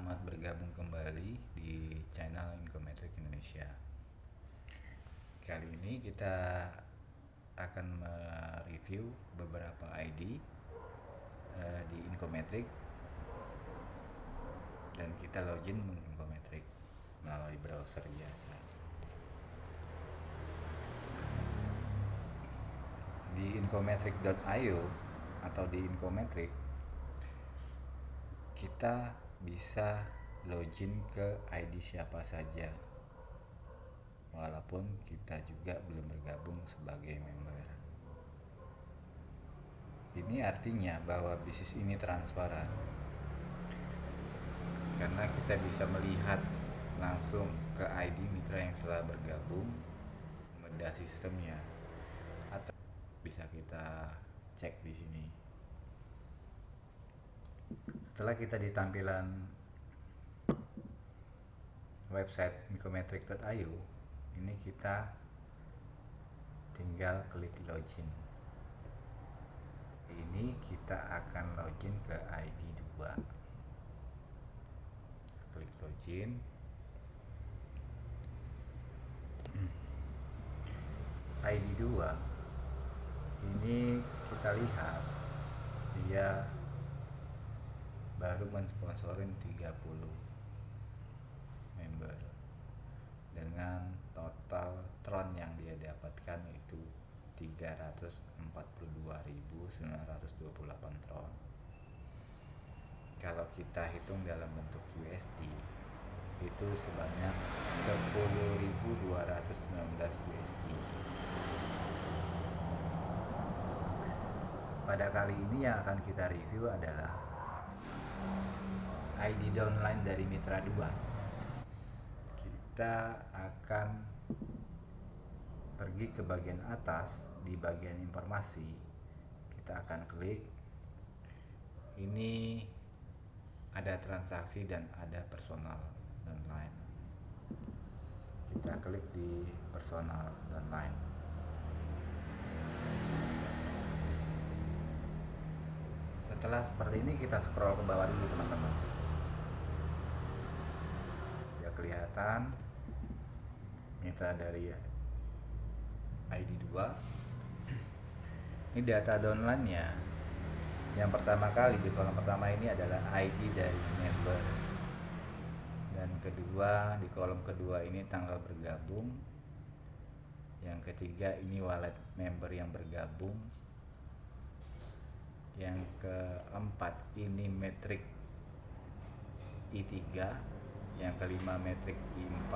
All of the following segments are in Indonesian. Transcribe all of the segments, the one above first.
Selamat bergabung kembali di channel Incometric Indonesia. Kali ini kita akan mereview beberapa ID di Incometric dan kita login Incometric melalui browser biasa. Di incometric.io atau di Incometric kita bisa login ke ID siapa saja walaupun kita juga belum bergabung sebagai member. Ini artinya bahwa bisnis ini transparan karena kita bisa melihat langsung ke ID mitra yang telah bergabung, membedah sistemnya, atau bisa kita cek di sini. Setelah kita di tampilan website incometric.io, ini kita tinggal klik login. Ini kita akan login ke ID 2. Klik login. ID 2 ini kita lihat dia baru mensponsorin 30 member dengan total tron yang dia dapatkan itu 342.928 tron. Kalau kita hitung dalam bentuk USD itu sebanyak 10.219 USD. Pada kali ini yang akan kita review adalah ID downline dari Mitra 2. Kita akan pergi ke bagian atas, di bagian informasi kita akan klik. Ini ada transaksi dan ada personal downline. Kita klik di personal downline. Setelah seperti ini kita scroll ke bawah dulu teman-teman. Ya kelihatan mitra dari ID 2. Ini data downline-nya. Yang pertama kali di kolom pertama ini adalah ID dari member. Dan kedua di kolom kedua ini tanggal bergabung. Yang ketiga ini wallet member yang bergabung. Yang keempat ini metrik I3, yang kelima metrik I4,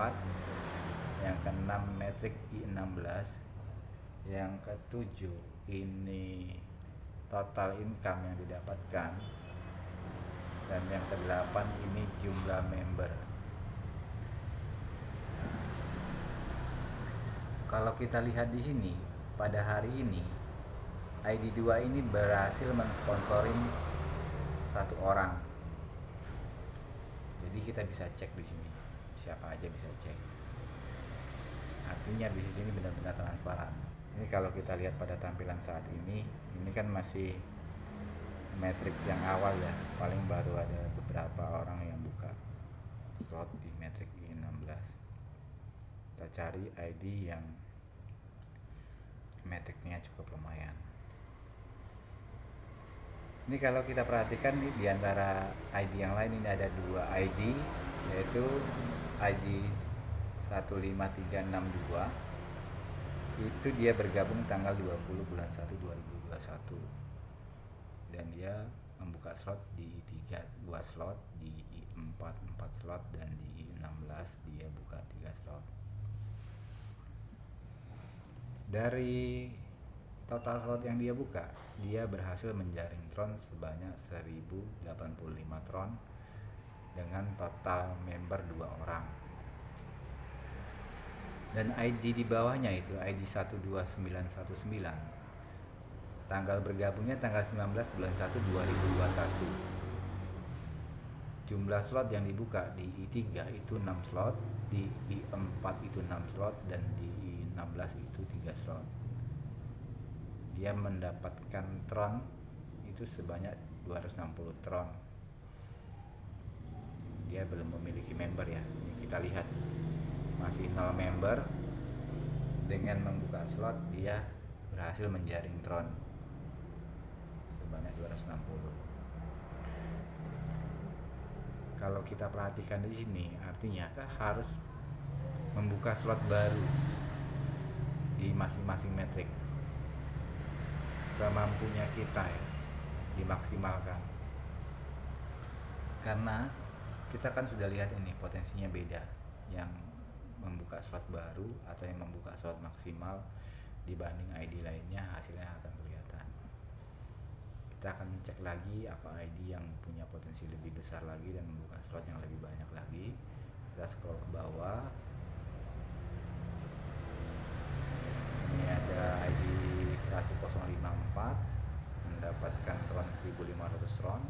yang keenam metrik I16, yang ketujuh ini total income yang didapatkan, dan yang kedelapan ini jumlah member. Kalau kita lihat di sini pada hari ini ID 2 ini berhasil mensponsorin satu orang. Jadi kita bisa cek di sini. Siapa aja bisa cek. Artinya bisnis ini benar-benar transparan. Ini kalau kita lihat pada tampilan saat ini kan masih metrik yang awal ya. Paling baru ada beberapa orang yang buka slot di metrik I16. Kita cari ID yang metriknya cukup lumayan. Ini kalau kita perhatikan nih, di antara ID yang lain ini ada dua ID, yaitu ID 15362 itu dia bergabung tanggal 20 bulan 1 2021 dan dia membuka slot di I3 2 slot, di I4 4 slot, dan di I16 dia buka 3 slot. Dari total slot yang dia buka, dia berhasil menjaring tron sebanyak 1085 tron dengan total member 2 orang. Dan ID di bawahnya itu ID 12919. Tanggal bergabungnya tanggal 19 bulan 1 2021. Jumlah slot yang dibuka di I3 itu 6 slot, di I4 itu 6 slot, dan di I16 itu 3 slot. Dia mendapatkan tron itu sebanyak 260 tron. Dia dia belum memiliki member ya. Ini kita lihat masih 0 member. Dengan membuka slot dia berhasil menjaring Tron sebanyak 260. Kalau kita perhatikan di sini, artinya kita harus membuka slot baru di masing-masing metrik semampunya kita ya, dimaksimalkan. Karena kita kan sudah lihat ini potensinya beda, yang membuka slot baru atau yang membuka slot maksimal dibanding ID lainnya, hasilnya akan kelihatan. Kita akan cek lagi apa ID yang punya potensi lebih besar lagi dan membuka slot yang lebih banyak lagi. Kita scroll ke bawah, ini ada ID 1054 mendapatkan Tron 1500 Tron,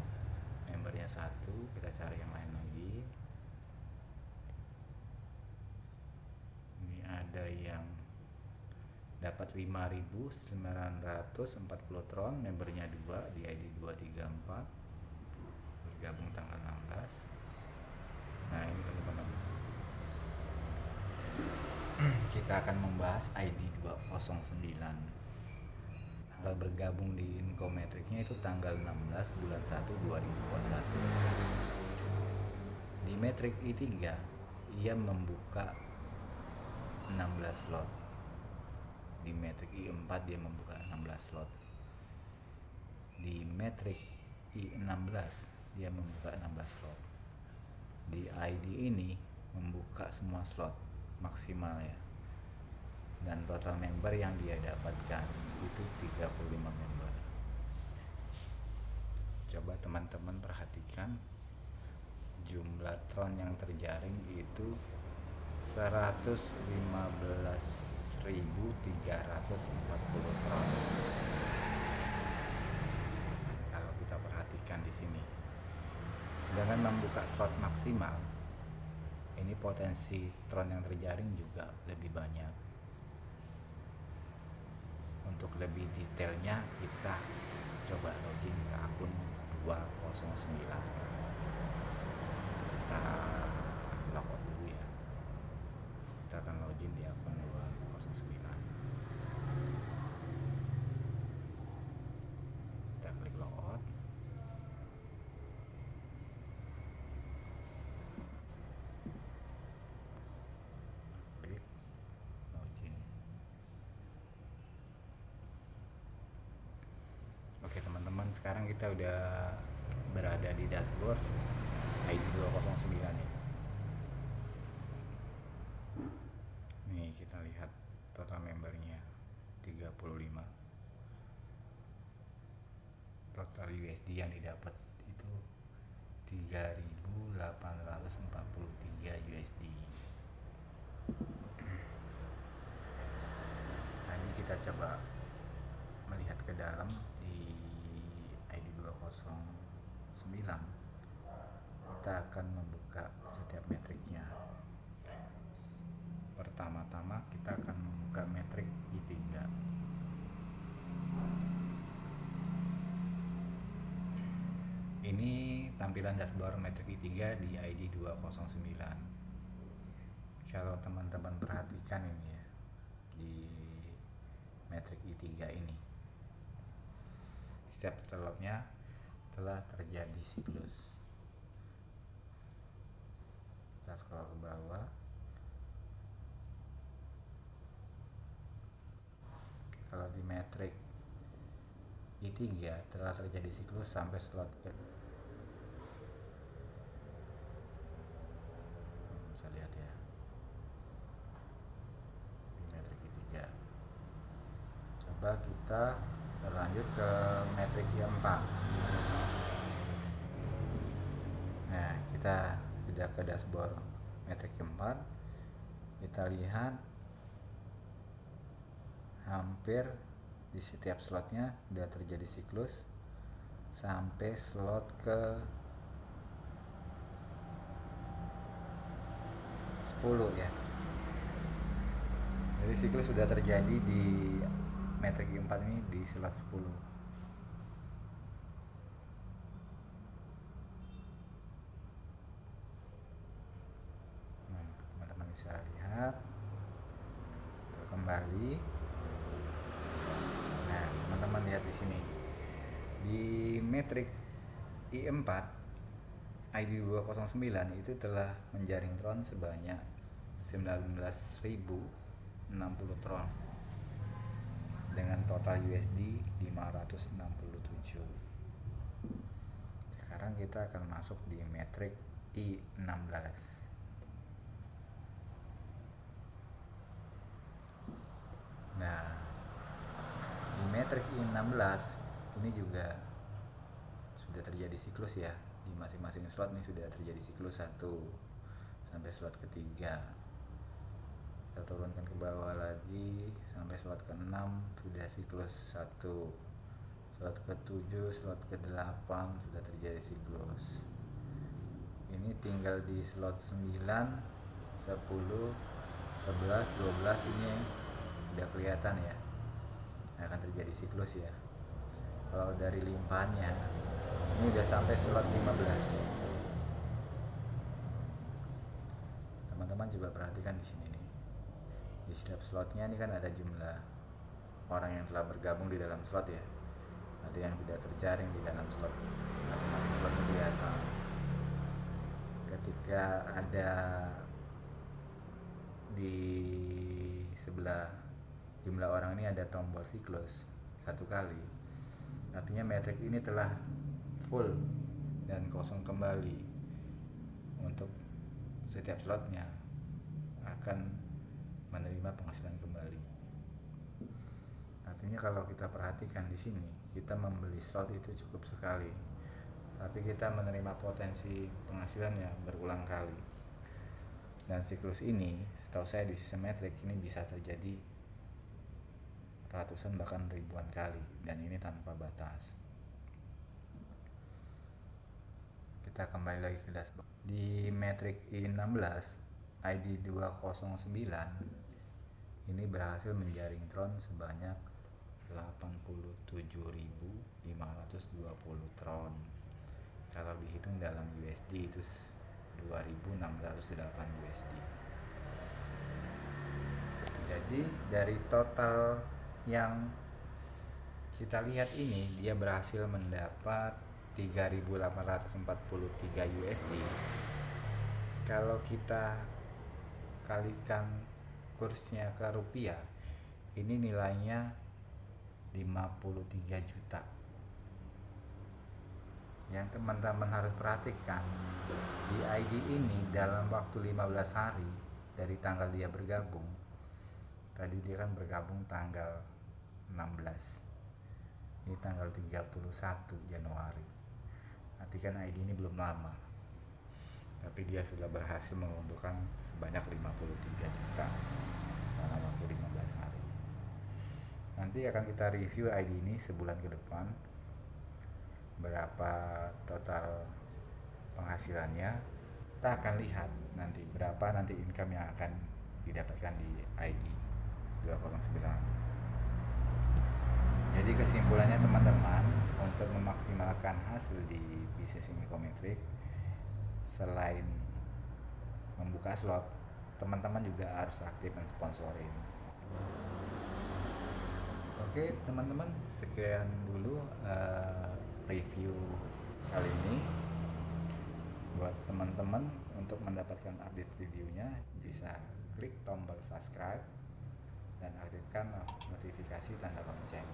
membernya 1. Kita cari yang lain lagi. Ada yang dapat 5.940 Tron, membernya 2 di ID 234, bergabung tanggal 16. Nah ini teman-teman, kita akan membahas ID 209. Tanggal bergabung di Incometricnya itu tanggal 16 bulan 1 2021. Di metrik I3 ia membuka 16 slot. Di metrik I4 dia membuka 16 slot. Di metrik I16 dia membuka 16 slot. Di ID ini membuka semua slot maksimal ya. Dan total member yang dia dapatkan itu 35 member. Coba teman-teman perhatikan jumlah Tron yang terjaring itu 115.340 Tron. Kalau kita perhatikan di sini, dengan membuka slot maksimal, ini potensi Tron yang terjaring juga lebih banyak. Untuk lebih detailnya kita coba login ke akun 209. Kita logout dulu ya. Kita akan login di akun 209. Kita klik logout. Klik login. Oke teman-teman, sekarang kita udah berada di dashboard ID 209 ya. Nih kita lihat total membernya 35. Total USD yang didapat itu 3.843 USD. Nah ini kita coba melihat ke dalam di ID 209. Kita akan membuka setiap metriknya. Pertama-tama kita akan membuka metrik I3. Ini tampilan dashboard metrik I3 di ID 209. Kalau teman-teman perhatikan ini ya, di metrik I3 ini, setiap slotnya telah terjadi siklus. Kita scroll ke bawah. Kalau di metrik I3 telah terjadi siklus sampai slot ke, bisa lihat ya, di metrik I3. Coba kita berlanjut ke metrik I4. Nah kita tidak ke dashboard metrik I4. Kita lihat hampir di setiap slotnya sudah terjadi siklus sampai slot ke 10 ya. Jadi siklus sudah terjadi di metrik I4 ini di slot 10. lihat kembali. Nah, teman-teman lihat di sini di Matrix i4 ID209 itu telah menjaring tron sebanyak 19.060 tron dengan total USD 567. Sekarang kita akan masuk di Matrix i16. Nah, di Matrix i16 ini juga sudah terjadi siklus ya. Di masing-masing slot ini sudah terjadi siklus 1 sampai slot ketiga. Kita turunkan ke bawah lagi sampai slot ke-6 sudah siklus 1. Slot ke-7, slot ke-8 sudah terjadi siklus. Ini tinggal di slot 9, 10, 11, 12 ini udah kelihatan ya, akan terjadi siklus ya. Kalau dari limpahannya ini udah sampai slot 15. Teman-teman juga perhatikan di sini nih. Di setiap slotnya ini kan ada jumlah orang yang telah bergabung di dalam slot ya. Ada yang tidak terjaring di dalam slot. Masing-masing slot ini kelihatan. Ketika ada di sebelah jumlah orang ini ada tombol siklus 1 kali, artinya matrix ini telah full dan kosong kembali. Untuk setiap slotnya akan menerima penghasilan kembali. Artinya kalau kita perhatikan di sini, kita membeli slot itu cukup sekali, tapi kita menerima potensi penghasilannya berulang kali. Dan siklus ini, setahu saya di sistem matrix ini bisa terjadi ratusan bahkan ribuan kali, dan ini tanpa batas. Kita kembali lagi ke dashboard. Di Matrix i16 ID209 ini berhasil menjaring tron sebanyak 87.520 tron. Kalau dihitung dalam USD itu 2.608 USD. Jadi dari total yang kita lihat ini, dia berhasil mendapat 3.843 USD. Kalau kita kalikan kursnya ke rupiah, ini nilainya 53 juta. Yang teman-teman harus perhatikan, di ID ini dalam waktu 15 hari dari tanggal dia bergabung, tadi dia kan bergabung tanggal 16, ini tanggal 31 Januari. Nanti kan ID ini belum lama, tapi dia sudah berhasil mengumpulkan sebanyak 53 juta dalam waktu 15 hari. Nanti akan kita review ID ini sebulan ke depan, berapa total penghasilannya. Kita akan lihat nanti berapa nanti income yang akan didapatkan di ID 209. Jadi kesimpulannya teman-teman, untuk memaksimalkan hasil di bisnis Matrix, selain membuka slot, teman-teman juga harus aktif mensponsorin. Oke teman-teman, sekian dulu review kali ini. Buat teman-teman, untuk mendapatkan update videonya bisa klik tombol subscribe dan aktifkan notifikasi tanda lonceng.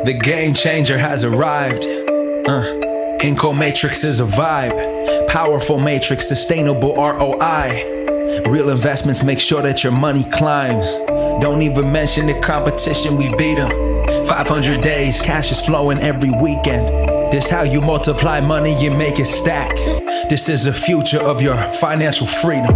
The game changer has arrived. Inco Matrix is a vibe. Powerful matrix, sustainable ROI. Real investments make sure that your money climbs. Don't even mention the competition, we beat them. 500 days, cash is flowing every weekend. This how you multiply money and make it stack. This is the future of your financial freedom.